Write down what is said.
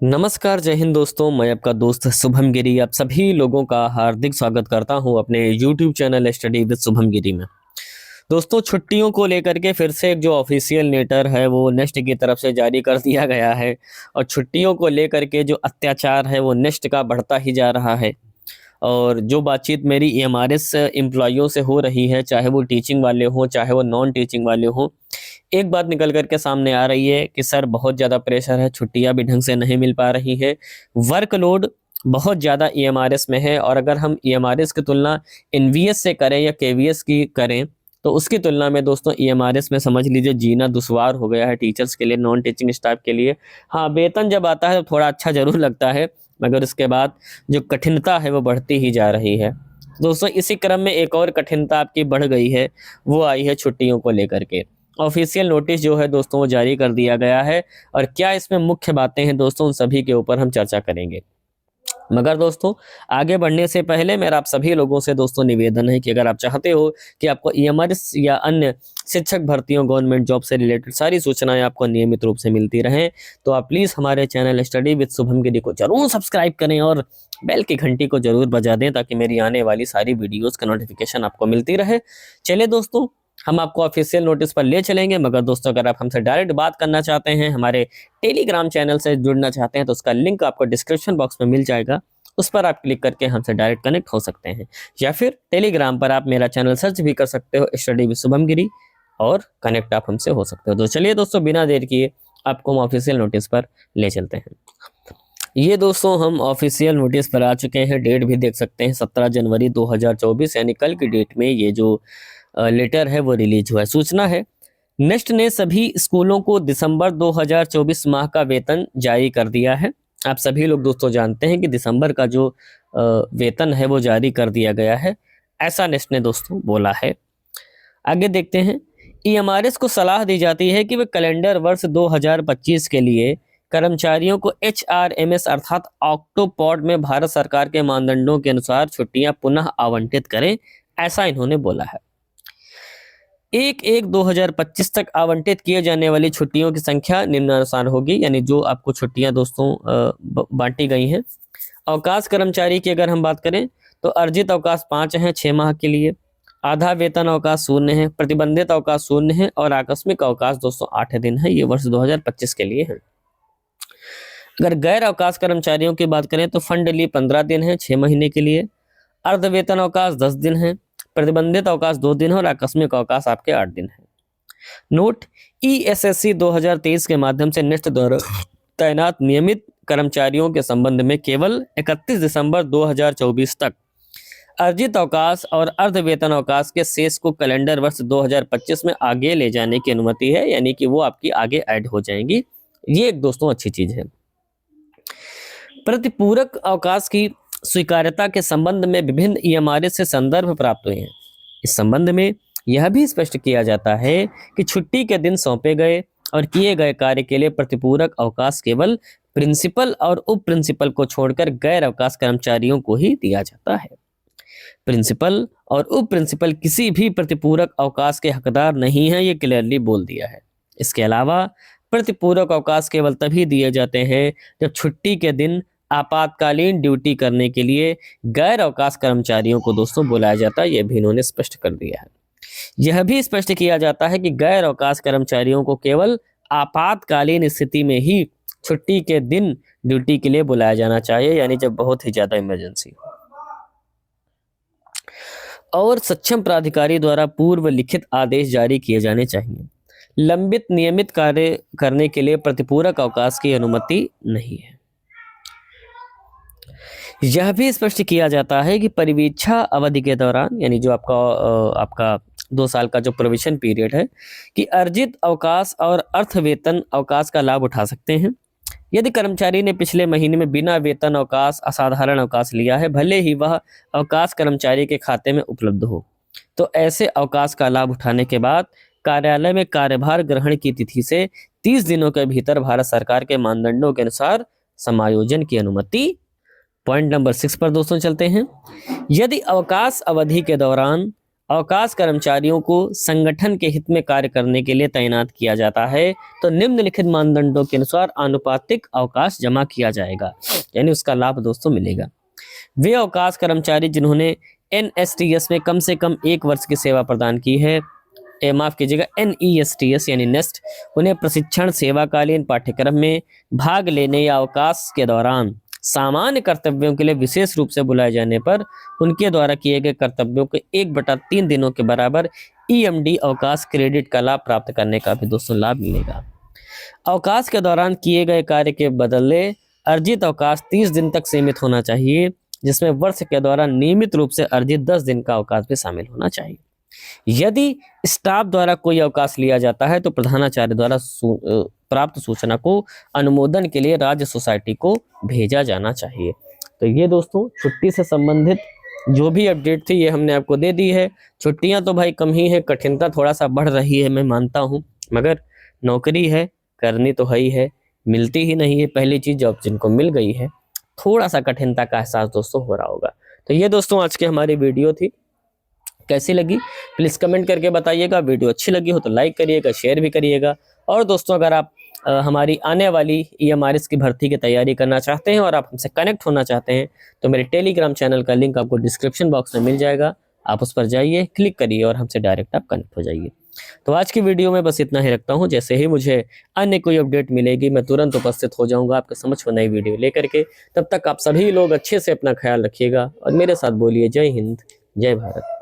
नमस्कार, जय हिंद दोस्तों। मैं आपका दोस्त शुभम गिरी आप सभी लोगों का हार्दिक स्वागत करता हूं अपने YouTube channel study with Shubham Giri में। दोस्तों, छुट्टियों को लेकर के फिर से एक जो ऑफिशियल लेटर है वो नेस्ट की तरफ से जारी कर दिया गया है और छुट्टियों को लेकर के जो अत्याचार है वो नेस्ट का बढ़ता ही जा रहा है। और जो बातचीत मेरी EMRS एम्प्लॉइयों से हो रही है, चाहे वो टीचिंग वाले हों चाहे वो नॉन टीचिंग वाले हों, एक बात निकल कर के सामने आ रही है कि सर बहुत ज़्यादा प्रेशर है, छुट्टियां भी ढंग से नहीं मिल पा रही है, वर्कलोड बहुत ज़्यादा EMRS में है। और अगर हम EMRS की तुलना NVS से करें या KVS की करें तो उसकी तुलना में दोस्तों EMRS में समझ लीजिए जीना दुश्वार हो गया है टीचर्स के लिए, नॉन टीचिंग स्टाफ के लिए। हाँ, वेतन जब आता है तो थोड़ा अच्छा ज़रूर लगता है, मगर उसके बाद जो कठिनता है वो बढ़ती ही जा रही है। दोस्तों, इसी क्रम में एक और कठिनता आपकी बढ़ गई है, वो आई है छुट्टियों को लेकर के। ऑफिशियल नोटिस जो है दोस्तों वो जारी कर दिया गया है और क्या इसमें मुख्य बातें हैं दोस्तों, उन सभी के ऊपर हम चर्चा करेंगे। मगर दोस्तों, आगे बढ़ने से पहले मेरा आप सभी लोगों से दोस्तों निवेदन है कि अगर आप चाहते हो कि आपको EMRS या अन्य शिक्षक भर्तियों, गवर्नमेंट जॉब से रिलेटेड सारी सूचनाएं आपको नियमित रूप से मिलती रहें, तो आप प्लीज़ हमारे चैनल स्टडी विद शुभम गिरी को जरूर सब्सक्राइब करें और बेल की घंटी को जरूर बजा दें ताकि मेरी आने वाली सारी वीडियोज़ का नोटिफिकेशन आपको मिलती रहे। चलिए दोस्तों, हम आपको ऑफिशियल नोटिस पर ले चलेंगे। मगर दोस्तों, अगर आप हमसे डायरेक्ट बात करना चाहते हैं, हमारे टेलीग्राम चैनल से जुड़ना चाहते हैं, तो उसका लिंक आपको डिस्क्रिप्शन बॉक्स में मिल जाएगा। उस पर आप क्लिक करके हमसे डायरेक्ट कनेक्ट हो सकते हैं, या फिर टेलीग्राम पर आप मेरा चैनल सर्च भी कर सकते हो, स्टडी विद शुभम गिरी, और कनेक्ट आप हमसे हो सकते हो। तो चलिए दोस्तों, बिना देर किए आपको हम ऑफिशियल नोटिस पर ले चलते हैं। ये दोस्तों हम ऑफिशियल नोटिस पर आ चुके हैं, डेट भी देख सकते हैं 17 जनवरी 2024, यानी कल की डेट में ये जो लेटर है वो रिलीज हुआ है। सूचना है, नेस्ट ने सभी स्कूलों को दिसंबर 2024 माह का वेतन जारी कर दिया है। आप सभी लोग दोस्तों जानते हैं कि दिसंबर का जो वेतन है वो जारी कर दिया गया है, ऐसा नेस्ट ने दोस्तों बोला है। आगे देखते हैं, EMRS को सलाह दी जाती है कि वे कैलेंडर वर्ष 2025 के लिए कर्मचारियों को HRMS अर्थात ऑक्टोपॉड में भारत सरकार के मानदंडों के अनुसार छुट्टियां पुनः आवंटित करें, ऐसा इन्होंने बोला है। 1/1/2025 तक आवंटित किए जाने वाली छुट्टियों की संख्या निम्नानुसार होगी, यानी जो आपको छुट्टियां दोस्तों बांटी गई हैं। अवकाश कर्मचारी की अगर हम बात करें तो अर्जित अवकाश 5 हैं 6 माह के लिए, आधा वेतन अवकाश 0 है, प्रतिबंधित अवकाश 0 है और आकस्मिक अवकाश दोस्तों 8 दिन है। ये वर्ष 2025 के लिए है। अगर गैर अवकाश कर्मचारियों की बात करें तो फंड लीव 15 दिन है 6 महीने के लिए, अर्ध वेतन अवकाश 10 दिन है, प्रतिबंधित अवकाश 2 दिन है और आकस्मिक अवकाश आपके 8 दिन है। नोट, ESSC 2023 के माध्यम से नेस्ट द्वारा तैनात नियमित कर्मचारियों के संबंध में केवल 31 दिसंबर 2024 तक अर्जित अवकाश और अर्ध वेतन अवकाश के शेष को कैलेंडर वर्ष 2025 में आगे ले जाने की अनुमति है, यानी कि वो आपकी आगे ऐड हो जाएंगी। ये एक दोस्तों अच्छी चीज है। प्रतिपूरक अवकाश की स्वीकार्यता के संबंध में विभिन्न EMRS से संदर्भ प्राप्त हुए हैं। इस संबंध में यह भी स्पष्ट किया जाता है कि छुट्टी के दिन सौंपे गए और किए गए कार्य के लिए प्रतिपूरक अवकाश केवल प्रिंसिपल और उप प्रिंसिपल को छोड़कर गैर अवकाश कर्मचारियों को ही दिया जाता है। प्रिंसिपल और उप प्रिंसिपल किसी भी प्रतिपूरक अवकाश के हकदार नहीं है, ये क्लियरली बोल दिया है। इसके अलावा प्रतिपूरक अवकाश केवल तभी दिए जाते हैं जब छुट्टी के दिन आपातकालीन ड्यूटी करने के लिए गैर अवकाश कर्मचारियों को दोस्तों बुलाया जाता है। यह भी इन्होंने स्पष्ट कर दिया है। यह भी स्पष्ट किया जाता है कि गैर अवकाश कर्मचारियों को केवल आपातकालीन स्थिति में ही छुट्टी के दिन ड्यूटी के लिए बुलाया जाना चाहिए, यानी जब बहुत ही ज्यादा इमरजेंसी हो और सक्षम प्राधिकारी द्वारा पूर्व लिखित आदेश जारी किए जाने चाहिए। लंबित नियमित कार्य करने के लिए प्रतिपूरक अवकाश की अनुमति नहीं है। यह भी स्पष्ट किया जाता है कि परिवीक्षा अवधि के दौरान, यानी जो आपका 2 साल का जो प्रोविजन पीरियड है, कि अर्जित अवकाश और अर्थ वेतन अवकाश का लाभ उठा सकते हैं। यदि कर्मचारी ने पिछले महीने में बिना वेतन अवकाश असाधारण अवकाश लिया है, भले ही वह अवकाश कर्मचारी के खाते में उपलब्ध हो, तो ऐसे अवकाश का लाभ उठाने के बाद कार्यालय में कार्यभार ग्रहण की तिथि से 30 दिनों के भीतर भारत सरकार के मानदंडों के अनुसार समायोजन की अनुमति। पॉइंट नंबर 6 पर दोस्तों चलते हैं। यदि अवकाश अवधि के दौरान अवकाश कर्मचारियों को संगठन के हित में कार्य करने के लिए तैनात किया जाता है तो निम्नलिखित मानदंडों के अनुसार आनुपातिक अवकाश जमा किया जाएगा, यानी उसका लाभ दोस्तों मिलेगा। वे अवकाश कर्मचारी जिन्होंने NSTS में कम से कम 1 वर्ष की सेवा प्रदान की है, माफ कीजिएगा NESTS यानी नेस्ट, उन्हें प्रशिक्षण, सेवाकालीन पाठ्यक्रम में भाग लेने या अवकाश के दौरान सामान्य कर्तव्यों के लिए विशेष रूप से बुलाए जाने पर उनके द्वारा किए गए कर्तव्यों के 1/3 दिनों के बराबर EMD अवकाश क्रेडिट का लाभ प्राप्त करने का भी दोस्तों लाभ मिलेगा। अवकाश के दौरान किए गए कार्य के बदले अर्जित अवकाश 30 दिन तक सीमित होना चाहिए, जिसमें वर्ष के दौरान नियमित रूप से अर्जित 10 दिन का अवकाश भी शामिल होना चाहिए। यदि स्टाफ द्वारा कोई अवकाश लिया जाता है तो प्रधानाचार्य द्वारा प्राप्त सूचना को अनुमोदन के लिए राज्य सोसाइटी को भेजा जाना चाहिए। तो ये दोस्तों छुट्टी से संबंधित जो भी अपडेट थी ये हमने आपको दे दी है। छुट्टियां तो भाई कम ही है, कठिनता थोड़ा सा बढ़ रही है, मैं मानता हूँ, मगर नौकरी है, करनी तो है, मिलती ही नहीं है। पहली चीज जॉब जिनको मिल गई है, थोड़ा सा कठिनता का एहसास दोस्तों हो रहा होगा। तो ये दोस्तों आज की हमारी वीडियो थी, कैसी लगी प्लीज़ कमेंट करके बताइएगा। वीडियो अच्छी लगी हो तो लाइक करिएगा, शेयर भी करिएगा। और दोस्तों अगर आप हमारी आने वाली EMRS की भर्ती की तैयारी करना चाहते हैं और आप हमसे कनेक्ट होना चाहते हैं तो मेरे टेलीग्राम चैनल का लिंक आपको डिस्क्रिप्शन बॉक्स में मिल जाएगा, आप उस पर जाइए, क्लिक करिए और हमसे डायरेक्ट आप कनेक्ट हो जाइए। तो आज की वीडियो में बस इतना ही रखता हूँ। जैसे ही मुझे अन्य कोई अपडेट मिलेगी मैं तुरंत उपस्थित हो जाऊँगा आपके समक्ष नई वीडियो लेकर के। तब तक आप सभी लोग अच्छे से अपना ख्याल रखिएगा और मेरे साथ बोलिए जय हिंद, जय भारत।